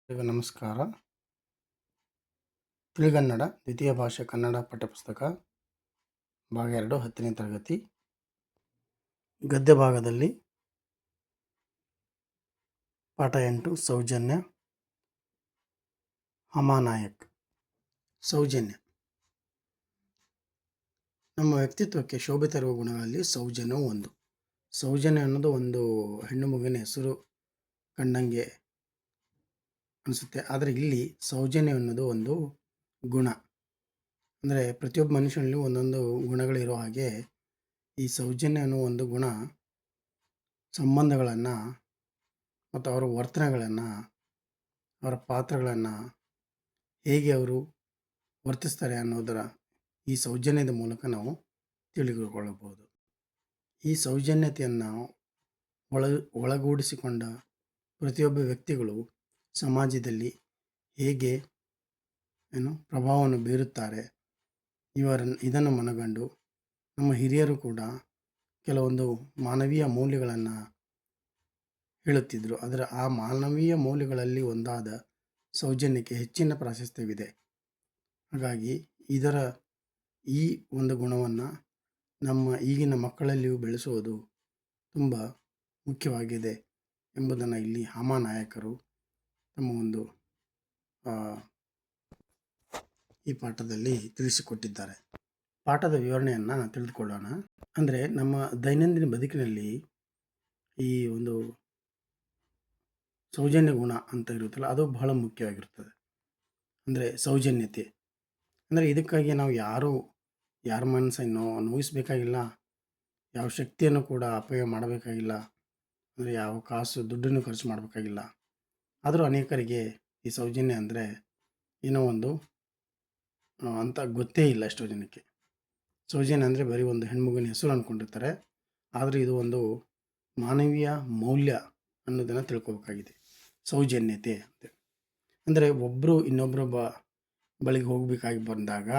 ಎಲ್ಲರಿಗೂ ನಮಸ್ಕಾರ. ತಿಳಿಗನ್ನಡ ದ್ವಿತೀಯ ಭಾಷೆ ಕನ್ನಡ ಪಠ್ಯಪುಸ್ತಕ ಭಾಗ 2 10ನೇ ತರಗತಿ ಗದ್ಯ ಭಾಗದಲ್ಲಿ ಪಾಠ 8 ಸೌಜನ್ಯ. ಹಮಾನಾಯಕ್. ಸೌಜನ್ಯ ನಮ್ಮ ವ್ಯಕ್ತಿತ್ವಕ್ಕೆ ಶೋಭೆ ತರುವ ಗುಣಗಳಲ್ಲಿ ಸೌಜನ್ಯವು ಒಂದು. ಸೌಜನ್ಯ ಅನ್ನೋದು ಒಂದು ಹೆಣ್ಣು ಮಗುವಿನ ಹೆಸರು ಕಂಡಂಗೆ ಅನಿಸುತ್ತೆ, ಆದರೆ ಇಲ್ಲಿ ಸೌಜನ್ಯ ಅನ್ನೋದು ಒಂದು ಗುಣ. ಅಂದರೆ ಪ್ರತಿಯೊಬ್ಬ ಮನುಷ್ಯನಲ್ಲಿ ಒಂದೊಂದು ಗುಣಗಳಿರೋ ಹಾಗೆ ಈ ಸೌಜನ್ಯ ಅನ್ನೋ ಒಂದು ಗುಣ ಸಂಬಂಧಗಳನ್ನು ಮತ್ತು ಅವರ ವರ್ತನೆಗಳನ್ನು, ಅವರ ಪಾತ್ರಗಳನ್ನು ಹೇಗೆ ಅವರು ವರ್ತಿಸ್ತಾರೆ ಅನ್ನೋದರ ಈ ಸೌಜನ್ಯದ ಮೂಲಕ ನಾವು ತಿಳಿದುಕೊಳ್ಳಬಹುದು. ಈ ಸೌಜನ್ಯತೆಯನ್ನು ಒಳಗೂಡಿಸಿಕೊಂಡ ಪ್ರತಿಯೊಬ್ಬ ವ್ಯಕ್ತಿಗಳು ಸಮಾಜದಲ್ಲಿ ಹೇಗೆ ಪ್ರಭಾವವನ್ನು ಬೀರುತ್ತಾರೆ ಇದನ್ನು ಮನಗಂಡು ನಮ್ಮ ಹಿರಿಯರು ಕೂಡ ಕೆಲವೊಂದು ಮಾನವೀಯ ಮೌಲ್ಯಗಳನ್ನು ಹೇಳುತ್ತಿದ್ದರು. ಆ ಮಾನವೀಯ ಮೌಲ್ಯಗಳಲ್ಲಿ ಒಂದಾದ ಸೌಜನ್ಯಕ್ಕೆ ಹೆಚ್ಚಿನ ಪ್ರಾಶಸ್ತ್ಯವಿದೆ. ಹಾಗಾಗಿ ಈ ಒಂದು ಗುಣವನ್ನು ನಮ್ಮ ಈಗಿನ ಮಕ್ಕಳಲ್ಲಿಯೂ ಬೆಳೆಸುವುದು ತುಂಬ ಮುಖ್ಯವಾಗಿದೆ ಎಂಬುದನ್ನು ಇಲ್ಲಿ ಹಮಾನಾಯಕರು ತಮ್ಮ ಒಂದು ಈ ಪಾಠದಲ್ಲಿ ತಿಳಿಸಿಕೊಟ್ಟಿದ್ದಾರೆ. ಪಾಠದ ವಿವರಣೆಯನ್ನು ತಿಳಿದುಕೊಳ್ಳೋಣ. ಅಂದರೆ ನಮ್ಮ ದೈನಂದಿನ ಬದುಕಿನಲ್ಲಿ ಈ ಒಂದು ಸೌಜನ್ಯ ಗುಣ ಅಂತ ಇರುತ್ತಲ್ಲ, ಅದು ಬಹಳ ಮುಖ್ಯವಾಗಿರುತ್ತದೆ. ಅಂದರೆ ಸೌಜನ್ಯತೆ ಅಂದರೆ ಇದಕ್ಕಾಗಿ ನಾವು ಯಾರ ಮನಸ್ಸನ್ನು ನೋಯಿಸಬೇಕಾಗಿಲ್ಲ, ಯಾವ ಶಕ್ತಿಯನ್ನು ಕೂಡ ಅಪವ್ಯಯ ಮಾಡಬೇಕಾಗಿಲ್ಲ, ಅಂದರೆ ಯಾವ ದುಡ್ಡನ್ನು ಖರ್ಚು ಮಾಡಬೇಕಾಗಿಲ್ಲ. ಆದರೂ ಅನೇಕರಿಗೆ ಈ ಸೌಜನ್ಯ ಅಂದರೆ ಏನೋ ಒಂದು ಅಂತ ಗೊತ್ತೇ ಇಲ್ಲ. ಎಷ್ಟೋ ಜನಕ್ಕೆ ಸೌಜನ್ಯ ಅಂದರೆ ಬರೀ ಒಂದು ಹೆಣ್ಮಗುವಿನ ಹೆಸರು ಅಂದ್ಕೊಂಡಿರ್ತಾರೆ. ಆದರೆ ಇದು ಒಂದು ಮಾನವೀಯ ಮೌಲ್ಯ ಅನ್ನೋದನ್ನು ತಿಳ್ಕೊಬೇಕಾಗಿದೆ. ಸೌಜನ್ಯತೆ ಅಂತ ಅಂದರೆ ಒಬ್ಬರು ಇನ್ನೊಬ್ಬರ ಬಳಿಗೆ ಹೋಗಬೇಕಾಗಿ ಬಂದಾಗ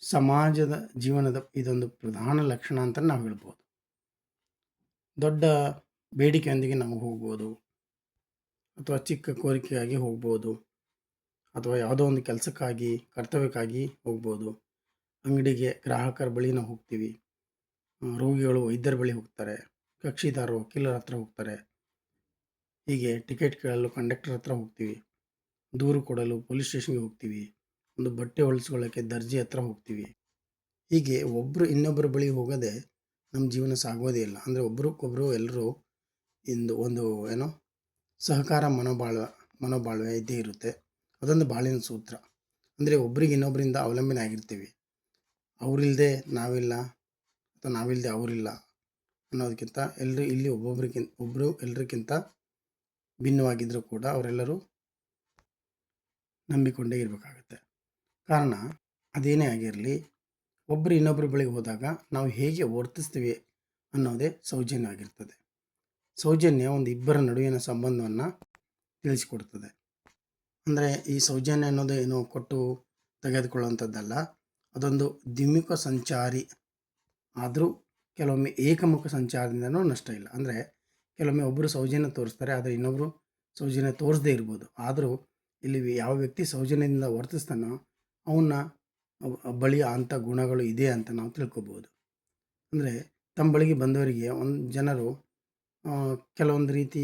ಸಮಾಜದ ಜೀವನದ ಇದೊಂದು ಪ್ರಧಾನ ಲಕ್ಷಣ ಅಂತ ನಾವು ಹೇಳ್ಬೋದು. ದೊಡ್ಡ ಬೇಡಿಕೆಯೊಂದಿಗೆ ನಾವು ಹೋಗ್ಬೋದು, ಅಥವಾ ಚಿಕ್ಕ ಕೋರಿಕೆಯಾಗಿ ಹೋಗ್ಬೋದು, ಅಥವಾ ಯಾವುದೋ ಒಂದು ಕೆಲಸಕ್ಕಾಗಿ ಕರ್ತವ್ಯಕ್ಕಾಗಿ ಹೋಗ್ಬೋದು. ಅಂಗಡಿಗೆ ಗ್ರಾಹಕರ ಬಳಿ ನಾವು ಹೋಗ್ತೀವಿ, ರೋಗಿಗಳು ವೈದ್ಯರ ಬಳಿ ಹೋಗ್ತಾರೆ, ಕಕ್ಷಿದಾರರು ವಕೀಲರ ಹತ್ರ ಹೋಗ್ತಾರೆ, ಹೀಗೆ ಟಿಕೆಟ್ ಕೇಳಲು ಕಂಡಕ್ಟರ್ ಹತ್ರ ಹೋಗ್ತೀವಿ, ದೂರು ಕೊಡಲು ಪೊಲೀಸ್ ಸ್ಟೇಷನ್ಗೆ ಹೋಗ್ತೀವಿ, ಒಂದು ಬಟ್ಟೆ ಹೊಲಿಸ್ಕೊಳ್ಳೋಕ್ಕೆ ದರ್ಜಿ ಹತ್ರ ಹೋಗ್ತೀವಿ. ಹೀಗೆ ಒಬ್ಬರು ಇನ್ನೊಬ್ಬರ ಬಳಿ ಹೋಗದೆ ನಮ್ಮ ಜೀವನ ಸಾಗೋದೇ ಇಲ್ಲ. ಅಂದರೆ ಒಬ್ರಿಗೊಬ್ಬರು ಎಲ್ಲರೂ ಒಂದು ಸಹಕಾರ ಮನೋಬಾಳ್ವೆ ಇದ್ದೇ ಇರುತ್ತೆ. ಅದೊಂದು ಬಾಳಿನ ಸೂತ್ರ. ಅಂದರೆ ಒಬ್ರಿಗೆ ಇನ್ನೊಬ್ಬರಿಂದ ಅವಲಂಬನೆ ಆಗಿರ್ತೀವಿ. ಅವರಿಲ್ಲದೆ ನಾವಿಲ್ಲ ಅಥವಾ ನಾವಿಲ್ಲದೆ ಅವರಿಲ್ಲ ಅನ್ನೋದಕ್ಕಿಂತ ಎಲ್ಲರೂ ಇಲ್ಲಿ ಒಬ್ಬರು ಎಲ್ಲರಿಗಿಂತ ಭಿನ್ನವಾಗಿದ್ದರೂ ಕೂಡ ಅವರೆಲ್ಲರೂ ನಂಬಿಕೊಂಡೇ ಇರಬೇಕಾಗತ್ತೆ. ಕಾರಣ ಅದೇನೇ ಆಗಿರಲಿ, ಒಬ್ಬರು ಇನ್ನೊಬ್ಬರ ಬಳಿಗೆ ಹೋದಾಗ ನಾವು ಹೇಗೆ ವರ್ತಿಸ್ತೀವಿ ಅನ್ನೋದೇ ಸೌಜನ್ಯ ಆಗಿರ್ತದೆ. ಸೌಜನ್ಯ ಒಂದು ಇಬ್ಬರ ನಡುವಿನ ಸಂಬಂಧವನ್ನು ತಿಳಿಸಿಕೊಡ್ತದೆ. ಅಂದರೆ ಈ ಸೌಜನ್ಯ ಅನ್ನೋದು ಏನು ಕೊಟ್ಟು ತೆಗೆದುಕೊಳ್ಳುವಂಥದ್ದಲ್ಲ, ಅದೊಂದು ದ್ವಿಮುಖ ಸಂಚಾರಿ. ಆದರೂ ಕೆಲವೊಮ್ಮೆ ಏಕಮುಖ ಸಂಚಾರದಿಂದನೂ ನಷ್ಟ ಇಲ್ಲ. ಅಂದರೆ ಕೆಲವೊಮ್ಮೆ ಒಬ್ಬರು ಸೌಜನ್ಯ ತೋರಿಸ್ತಾರೆ, ಆದರೆ ಇನ್ನೊಬ್ಬರು ಸೌಜನ್ಯ ತೋರಿಸದೇ ಇರ್ಬೋದು. ಆದರೂ ಇಲ್ಲಿ ಯಾವ ವ್ಯಕ್ತಿ ಸೌಜನ್ಯದಿಂದ ವರ್ತಿಸ್ತಾನೋ ಅವನ್ನ ಬಳಿ ಅಂಥ ಗುಣಗಳು ಇದೆ ಅಂತ ನಾವು ತಿಳ್ಕೊಬೋದು. ಅಂದರೆ ತಮ್ಮ ಬಳಿಗೆ ಬಂದವರಿಗೆ ಜನರು ಕೆಲವೊಂದು ರೀತಿ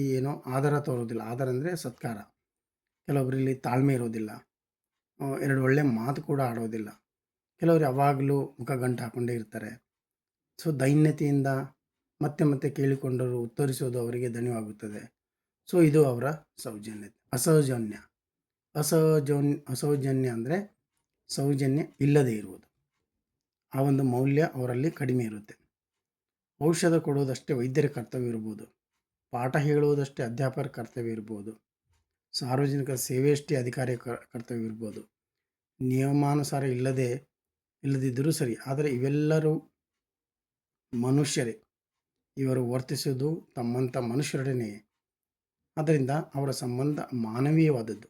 ಆದರ ತೋರೋದಿಲ್ಲ. ಆದರ ಅಂದರೆ ಸತ್ಕಾರ. ಕೆಲವೊಬ್ಬರಲ್ಲಿ ತಾಳ್ಮೆ ಇರೋದಿಲ್ಲ, ಎರಡು ಒಳ್ಳೆಯ ಮಾತು ಕೂಡ ಆಡೋದಿಲ್ಲ. ಕೆಲವರು ಯಾವಾಗಲೂ ಮುಖಗಂಟು ಹಾಕ್ಕೊಂಡೇ ಇರ್ತಾರೆ. ಸೊ ದೈನ್ಯತೆಯಿಂದ ಮತ್ತೆ ಕೇಳಿಕೊಂಡರು ಉತ್ತರಿಸೋದು ಅವರಿಗೆ ದಣಿವಾಗುತ್ತದೆ. ಸೊ ಇದು ಅವರ ಸೌಜನ್ಯ. ಅಸೌಜನ್ಯ ಅಂದರೆ ಸೌಜನ್ಯ ಇಲ್ಲದೇ ಇರುವುದು. ಆ ಒಂದು ಮೌಲ್ಯ ಅವರಲ್ಲಿ ಕಡಿಮೆ ಇರುತ್ತೆ. ಔಷಧ ಕೊಡುವುದಷ್ಟೇ ವೈದ್ಯರ ಕರ್ತವ್ಯ ಇರ್ಬೋದು, ಪಾಠ ಹೇಳುವುದಷ್ಟೇ ಅಧ್ಯಾಪಕರ ಕರ್ತವ್ಯ ಇರ್ಬೋದು, ಸಾರ್ವಜನಿಕ ಸೇವೆಯಷ್ಟೇ ಅಧಿಕಾರಿಯ ಕರ್ತವ್ಯ ಇರ್ಬೋದು. ನಿಯಮಾನುಸಾರ ಇಲ್ಲದಿದ್ದರೂ ಸರಿ, ಆದರೆ ಇವೆಲ್ಲರೂ ಮನುಷ್ಯರೇ. ಇವರು ವರ್ತಿಸುವುದು ತಮ್ಮಂಥ ಮನುಷ್ಯರೊಡನೆಯೇ. ಆದ್ದರಿಂದ ಅವರ ಸಂಬಂಧ ಮಾನವೀಯವಾದದ್ದು.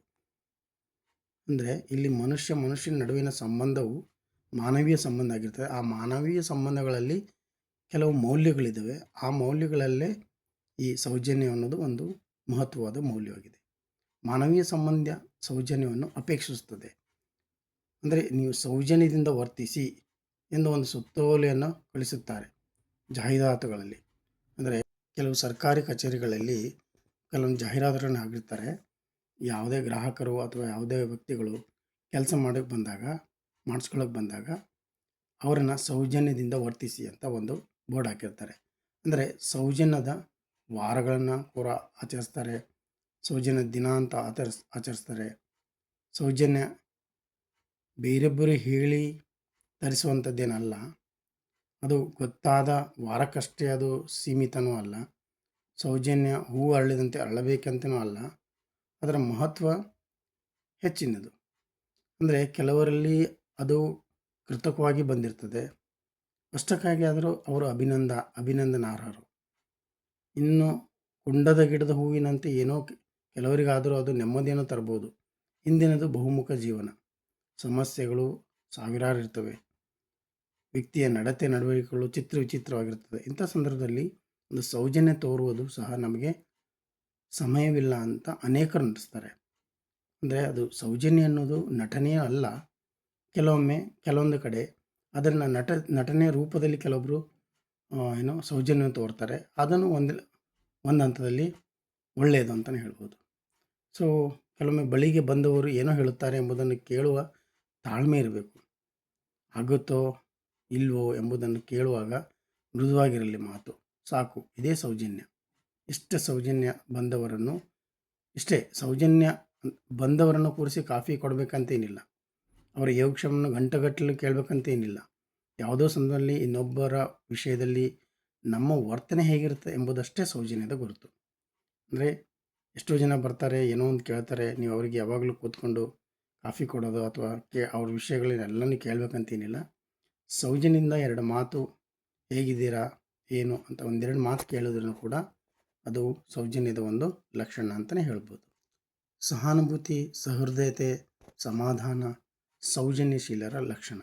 ಅಂದರೆ ಇಲ್ಲಿ ಮನುಷ್ಯನ ನಡುವಿನ ಸಂಬಂಧವು ಮಾನವೀಯ ಸಂಬಂಧ ಆಗಿರ್ತದೆ. ಆ ಮಾನವೀಯ ಸಂಬಂಧಗಳಲ್ಲಿ ಕೆಲವು ಮೌಲ್ಯಗಳಿದ್ದಾವೆ. ಆ ಮೌಲ್ಯಗಳಲ್ಲೇ ಈ ಸೌಜನ್ಯ ಅನ್ನೋದು ಒಂದು ಮಹತ್ವವಾದ ಮೌಲ್ಯವಾಗಿದೆ. ಮಾನವೀಯ ಸಂಬಂಧ ಸೌಜನ್ಯವನ್ನು ಅಪೇಕ್ಷಿಸುತ್ತದೆ. ಅಂದರೆ ನೀವು ಸೌಜನ್ಯದಿಂದ ವರ್ತಿಸಿ ಎಂದು ಒಂದು ಸುತ್ತೋಲೆಯನ್ನು ಕಳಿಸುತ್ತಾರೆ ಜಾಹೀರಾತುಗಳಲ್ಲಿ. ಅಂದರೆ ಕೆಲವು ಸರ್ಕಾರಿ ಕಚೇರಿಗಳಲ್ಲಿ ಕೆಲವೊಂದು ಜಾಹೀರಾತುಗಳನ್ನು ಹಾಕಿರ್ತಾರೆ. ಯಾವುದೇ ಗ್ರಾಹಕರು ಅಥವಾ ಯಾವುದೇ ವ್ಯಕ್ತಿಗಳು ಕೆಲಸ ಮಾಡಿಸ್ಕೊಳ್ಳೋಕೆ ಬಂದಾಗ ಅವರನ್ನು ಸೌಜನ್ಯದಿಂದ ವರ್ತಿಸಿ ಅಂತ ಒಂದು ಬೋರ್ಡ್ ಹಾಕಿರ್ತಾರೆ. ಅಂದರೆ ಸೌಜನ್ಯದ ವಾರಗಳನ್ನು ಕೂಡ ಆಚರಿಸ್ತಾರೆ, ಸೌಜನ್ಯ ದಿನ ಅಂತ ಆಚರಿಸ್ತಾರೆ. ಸೌಜನ್ಯ ಬೇರೊಬ್ಬರು ಹೇಳಿ ತರಿಸುವಂಥದ್ದೇನಲ್ಲ, ಅದು ಗೊತ್ತಾದ ವಾರಕ್ಕಷ್ಟೇ ಅದು ಸೀಮಿತನೂ ಅಲ್ಲ. ಸೌಜನ್ಯ ಹೂವು ಅರಳಿದಂತೆ ಅರಳಬೇಕಂತನೂ ಅಲ್ಲ, ಅದರ ಮಹತ್ವ ಹೆಚ್ಚಿನದು. ಅಂದರೆ ಕೆಲವರಲ್ಲಿ ಅದು ಕೃತಕವಾಗಿ ಬಂದಿರ್ತದೆ, ಅಷ್ಟಕ್ಕಾಗಿ ಆದರೂ ಅವರು ಅಭಿನಂದನಾರ್ಹರು. ಇನ್ನು ಕುಂಡದ ಗಿಡದ ಹೂವಿನಂತೆ ಏನೋ ಕೆಲವರಿಗಾದರೂ ಅದು ನೆಮ್ಮದಿಯನ್ನು ತರ್ಬೋದು. ಇಂದಿನದು ಬಹುಮುಖ ಜೀವನ, ಸಮಸ್ಯೆಗಳು ಸಾವಿರಾರು ಇರ್ತವೆ, ವ್ಯಕ್ತಿಯ ನಡತೆ ನಡವಳಿಕೆಗಳು ವಿಚಿತ್ರವಾಗಿರ್ತದೆ. ಇಂಥ ಸಂದರ್ಭದಲ್ಲಿ ಒಂದು ಸೌಜನ್ಯ ತೋರುವುದು ಸಹ ನಮಗೆ ಸಮಯವಿಲ್ಲ ಅಂತ ಅನೇಕರು ನಟಿಸ್ತಾರೆ. ಅಂದರೆ ಅದು ಸೌಜನ್ಯ ಅನ್ನೋದು ನಟನೆಯೇ ಅಲ್ಲ. ಕೆಲವೊಂದು ಕಡೆ ಅದನ್ನು ನಟನೆಯ ರೂಪದಲ್ಲಿ ಕೆಲವೊಬ್ಬರು ಸೌಜನ್ಯ ತೋರ್ತಾರೆ. ಅದನ್ನು ಒಂದು ಹಂತದಲ್ಲಿ ಒಳ್ಳೆಯದು ಅಂತಲೇ ಹೇಳ್ಬೋದು. ಸೊ ಕೆಲವೊಮ್ಮೆ ಬಳಿಗೆ ಬಂದವರು ಏನೋ ಹೇಳುತ್ತಾರೆ ಎಂಬುದನ್ನು ಕೇಳುವ ತಾಳ್ಮೆ ಇರಬೇಕು. ಆಗುತ್ತೋ ಇಲ್ವೋ ಎಂಬುದನ್ನು ಕೇಳುವಾಗ ಮೃದುವಾಗಿರಲಿ ಮಾತು, ಸಾಕು. ಇದೇ ಸೌಜನ್ಯ. ಸೌಜನ್ಯ ಬಂದವರನ್ನು ಕೂರಿಸಿ ಕಾಫಿ ಕೊಡಬೇಕಂತೇನಿಲ್ಲ, ಅವರ ಯೋಗಕ್ಷೇಮವನ್ನು ಗಂಟೆಗಟ್ಟಲೆ ಕೇಳಬೇಕಂತೇನಿಲ್ಲ. ಯಾವುದೋ ಸಂದರ್ಭದಲ್ಲಿ ಇನ್ನೊಬ್ಬರ ವಿಷಯದಲ್ಲಿ ನಮ್ಮ ವರ್ತನೆ ಹೇಗಿರುತ್ತೆ ಎಂಬುದಷ್ಟೇ ಸೌಜನ್ಯದ ಗುರುತು. ಅಂದರೆ ಎಷ್ಟೋ ಜನ ಬರ್ತಾರೆ, ಏನೋ ಒಂದು ಕೇಳ್ತಾರೆ, ನೀವು ಅವರಿಗೆ ಯಾವಾಗಲೂ ಕೂತ್ಕೊಂಡು ಕಾಫಿ ಕೊಡೋದು ಅಥವಾ ಅವ್ರ ವಿಷಯಗಳನ್ನೆಲ್ಲನೂ ಕೇಳಬೇಕಂತೇನಿಲ್ಲ. ಸೌಜನ್ಯದಿಂದ ಎರಡು ಮಾತು, ಹೇಗಿದ್ದೀರಾ, ಏನು ಅಂತ ಒಂದೆರಡು ಮಾತು ಕೇಳೋದ್ರೂ ಕೂಡ ಅದು ಸೌಜನ್ಯದ ಒಂದು ಲಕ್ಷಣ ಅಂತಲೇ ಹೇಳ್ಬೋದು. ಸಹಾನುಭೂತಿ, ಸಹೃದಯತೆ, ಸಮಾಧಾನ ಸೌಜನ್ಯಶೀಲರ ಲಕ್ಷಣ.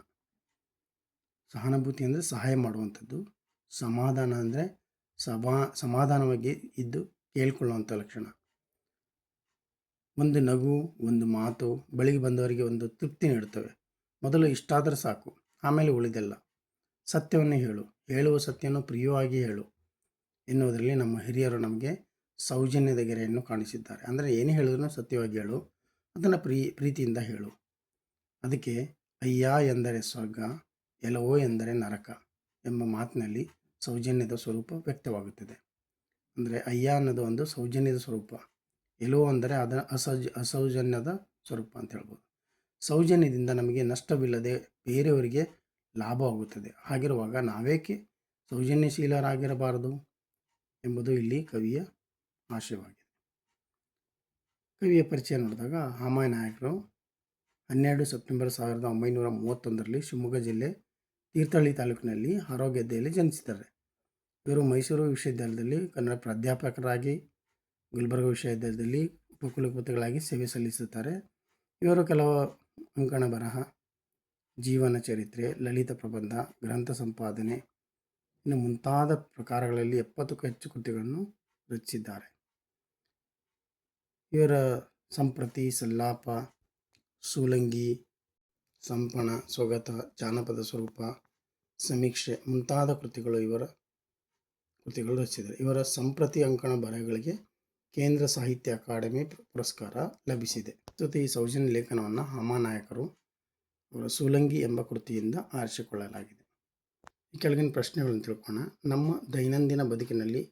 ಸಹಾನುಭೂತಿ ಅಂದರೆ ಸಹಾಯ ಮಾಡುವಂಥದ್ದು, ಸಮಾಧಾನ ಅಂದರೆ ಸಮಾಧಾನವಾಗಿ ಇದ್ದು ಕೇಳಿಕೊಳ್ಳುವಂಥ ಲಕ್ಷಣ. ಒಂದು ನಗು, ಒಂದು ಮಾತು ಬಳಿಗೆ ಬಂದವರಿಗೆ ಒಂದು ತೃಪ್ತಿ ನೀಡುತ್ತವೆ. ಮೊದಲು ಇಷ್ಟಾದರೆ ಸಾಕು, ಆಮೇಲೆ ಉಳಿದೆಲ್ಲ. ಸತ್ಯವನ್ನು ಹೇಳುವ ಸತ್ಯವನ್ನು ಪ್ರಿಯವಾಗಿ ಹೇಳು ಎನ್ನುವುದರಲ್ಲಿ ನಮ್ಮ ಹಿರಿಯರು ನಮಗೆ ಸೌಜನ್ಯದ ಗೆರೆಯನ್ನು ಕಾಣಿಸಿದ್ದಾರೆ. ಅಂದರೆ ಏನು ಹೇಳಿದ್ರು ಸತ್ಯವಾಗಿ ಹೇಳು, ಅದನ್ನು ಪ್ರೀತಿಯಿಂದ ಹೇಳು. ಅದಕ್ಕೆ ಅಯ್ಯ ಎಂದರೆ ಸ್ವರ್ಗ, ಎಲವೋ ಎಂದರೆ ನರಕ ಎಂಬ ಮಾತಿನಲ್ಲಿ ಸೌಜನ್ಯದ ಸ್ವರೂಪ ವ್ಯಕ್ತವಾಗುತ್ತದೆ. ಅಂದರೆ ಅಯ್ಯ ಅನ್ನೋದು ಒಂದು ಸೌಜನ್ಯದ ಸ್ವರೂಪ, ಎಲವೋ ಅಂದರೆ ಅದರ ಅಸೌಜನ್ಯದ ಸ್ವರೂಪ ಅಂತ ಹೇಳ್ಬೋದು. ಸೌಜನ್ಯದಿಂದ ನಮಗೆ ನಷ್ಟವಿಲ್ಲದೆ ಬೇರೆಯವರಿಗೆ ಲಾಭವಾಗುತ್ತದೆ. ಹಾಗಿರುವಾಗ ನಾವೇಕೆ ಸೌಜನ್ಯಶೀಲರಾಗಿರಬಾರದು ಎಂಬುದು ಇಲ್ಲಿ ಕವಿಯ ಆಶಯವಾಗಿದೆ. ಕವಿಯ ಪರಿಚಯ ನೋಡಿದಾಗ ಹಾಮಾಯ ನಾಯಕರು 12 ಸೆಪ್ಟೆಂಬರ್ 1931ರಲ್ಲಿ ಶಿವಮೊಗ್ಗ ಜಿಲ್ಲೆ ತೀರ್ಥಹಳ್ಳಿ ತಾಲೂಕಿನಲ್ಲಿ ಹಾರೋಗದ್ದೆಯಲ್ಲಿ ಜನಿಸಿದ್ದಾರೆ. ಇವರು ಮೈಸೂರು ವಿಶ್ವವಿದ್ಯಾಲಯದಲ್ಲಿ ಕನ್ನಡ ಪ್ರಾಧ್ಯಾಪಕರಾಗಿ, ಗುಲ್ಬರ್ಗ ವಿಶ್ವವಿದ್ಯಾಲಯದಲ್ಲಿ ಉಪಕುಲಪತಿಗಳಾಗಿ ಸೇವೆ ಸಲ್ಲಿಸುತ್ತಾರೆ. ಇವರು ಕೆಲವು ಅಂಕಣ ಬರಹ, ಜೀವನ ಚರಿತ್ರೆ, ಲಲಿತ ಪ್ರಬಂಧ, ಗ್ರಂಥ ಸಂಪಾದನೆ ಇನ್ನು ಮುಂತಾದ ಪ್ರಕಾರಗಳಲ್ಲಿ 70ಕ್ಕೂ ಹೆಚ್ಚು ಕೃತಿಗಳನ್ನು ರಚಿಸಿದ್ದಾರೆ. ಇವರ ಸಂಪ್ರತಿ, ಸಲ್ಲಾಪ, ಸೂಲಂಗಿ, ಸಂಪಣ, ಸೊಗತ, ಜಾನಪದ ಸ್ವರೂಪ, ಸಮೀಕ್ಷೆ ಮುಂತಾದ ಕೃತಿಗಳು ರಚಿಸಿದ್ದಾರೆ. ಇವರ ಸಂಪ್ರತಿ ಅಂಕಣ ಬರಹಗಳಿಗೆ ಕೇಂದ್ರ ಸಾಹಿತ್ಯ ಅಕಾಡೆಮಿ ಪುರಸ್ಕಾರ ಲಭಿಸಿದೆ. ಜೊತೆ ಈ ಸೌಜನ್ಯ ಲೇಖನವನ್ನು ಹಾಮಾನಾಯಕರು ಅವರ ಸೂಲಂಗಿ ಎಂಬ ಕೃತಿಯಿಂದ ಆರಿಸಿಕೊಳ್ಳಲಾಗಿದೆ. ಈ ಕೆಳಗಿನ ಪ್ರಶ್ನೆಗಳನ್ನು ತಿಳ್ಕೊಳ್ಳೋಣ. ನಮ್ಮ ದೈನಂದಿನ ಬದುಕಿನಲ್ಲಿ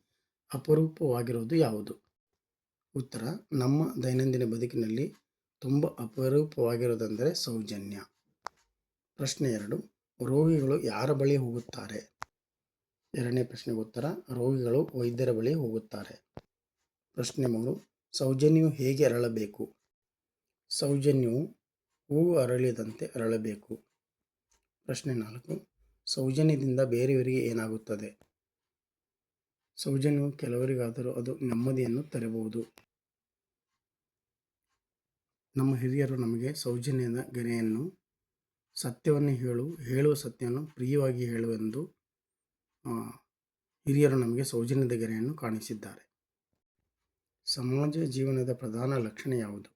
ಅಪರೂಪವಾಗಿರುವುದು ಯಾವುದು? ಉತ್ತರ: ನಮ್ಮ ದೈನಂದಿನ ಬದುಕಿನಲ್ಲಿ ತುಂಬ ಅಪರೂಪವಾಗಿರುವುದೆಂದರೆ ಸೌಜನ್ಯ. ಪ್ರಶ್ನೆ 2: ರೋಗಿಗಳು ಯಾರ ಬಳಿ ಹೋಗುತ್ತಾರೆ? ಎರಡನೇ ಪ್ರಶ್ನೆಗೆ ಉತ್ತರ: ರೋಗಿಗಳು ವೈದ್ಯರ ಬಳಿ ಹೋಗುತ್ತಾರೆ. ಪ್ರಶ್ನೆ 3: ಸೌಜನ್ಯವು ಹೇಗೆ ಅರಳಬೇಕು? ಸೌಜನ್ಯವು ಹೂವು ಅರಳಿದಂತೆ ಅರಳಬೇಕು. ಪ್ರಶ್ನೆ 4: ಸೌಜನ್ಯದಿಂದ ಬೇರೆಯವರಿಗೆ ಏನಾಗುತ್ತದೆ? ಸೌಜನ್ಯವು ಕೆಲವರಿಗಾದರೂ ಅದು ನೆಮ್ಮದಿಯನ್ನು ತರಬಹುದು. ನಮ್ಮ ಹಿರಿಯರು ನಮಗೆ ಸೌಜನ್ಯದ ಗೆರೆಯನ್ನು, ಸತ್ಯವನ್ನು ಹೇಳುವ ಸತ್ಯವನ್ನು ಪ್ರಿಯವಾಗಿ ಹೇಳುವೆಂದು ಹಿರಿಯರು ನಮಗೆ ಸೌಜನ್ಯದ ಗೆರೆಯನ್ನು ಕಾಣಿಸಿದ್ದಾರೆ. ಸಮಾಜ ಜೀವನದ ಪ್ರಧಾನ ಲಕ್ಷಣ ಯಾವುದು?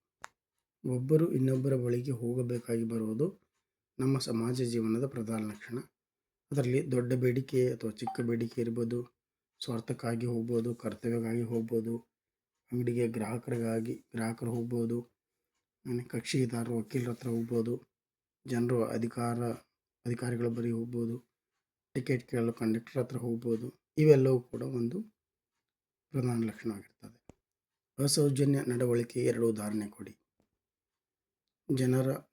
ಒಬ್ಬರು ಇನ್ನೊಬ್ಬರ ಬಳಿಗೆ ಹೋಗಬೇಕಾಗಿ ಬರುವುದು ನಮ್ಮ ಸಮಾಜ ಜೀವನದ ಪ್ರಧಾನ ಲಕ್ಷಣ. ಅದರಲ್ಲಿ ದೊಡ್ಡ ಬೇಡಿಕೆ ಅಥವಾ ಚಿಕ್ಕ ಬೇಡಿಕೆ ಇರ್ಬೋದು, ಸ್ವಾರ್ಥಕ್ಕಾಗಿ ಹೋಗ್ಬೋದು, ಕರ್ತವ್ಯಕ್ಕಾಗಿ ಹೋಗ್ಬೋದು, ಅಂಗಡಿಗೆ ಗ್ರಾಹಕರು ಹೋಗ್ಬೋದು, ಕಕ್ಷಿದಾರರು ವಕೀಲರ ಹತ್ರ ಹೋಗ್ಬೋದು, ಜನರು ಅಧಿಕಾರಿಗಳ ಬಳಿ ಹೋಗ್ಬೋದು, ಟಿಕೆಟ್ ಕೇಳಲು ಕಂಡಕ್ಟರ್ ಹತ್ರ ಹೋಗ್ಬೋದು. ಇವೆಲ್ಲವೂ ಕೂಡ ಒಂದು ಪ್ರಧಾನ ಲಕ್ಷಣವಾಗಿರ್ತದೆ. ಅಸೌಜನ್ಯ ನಡವಳಿಕೆ 2 ಉದಾಹರಣೆ ಕೊಡಿ.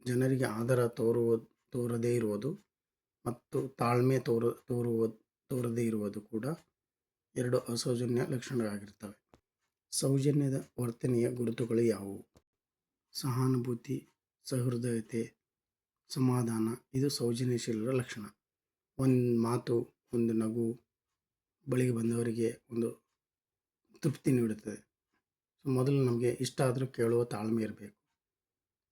ಜನರಿಗೆ ಆದರ ತೋರದೇ ಇರುವುದು ಮತ್ತು ತಾಳ್ಮೆ ತೋರದೇ ಇರುವುದು ಕೂಡ 2 ಅಸೌಜನ್ಯ ಲಕ್ಷಣಗಳಾಗಿರ್ತವೆ. ಸೌಜನ್ಯದ ವರ್ತನೆಯ ಗುರುತುಗಳು ಯಾವುವು? ಸಹಾನುಭೂತಿ, ಸಹೃದಯತೆ, ಸಮಾಧಾನ. ಇದು ಸೌಜನ್ಯಶೀಲರ ಲಕ್ಷಣ. ಒಂದು ಮಾತು, ಒಂದು ನಗು ಬಳಿಗೆ ಬಂದವರಿಗೆ ಒಂದು ತೃಪ್ತಿ ನೀಡುತ್ತದೆ. ಮೊದಲು ನಮಗೆ ಇಷ್ಟ ಆದರೂ ಕೇಳುವ ತಾಳ್ಮೆ ಇರಬೇಕು.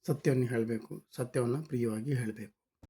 ಸತ್ಯವನ್ನು ಹೇಳಬೇಕು, ಸತ್ಯವನ್ನು ಪ್ರಿಯವಾಗಿ ಹೇಳಬೇಕು.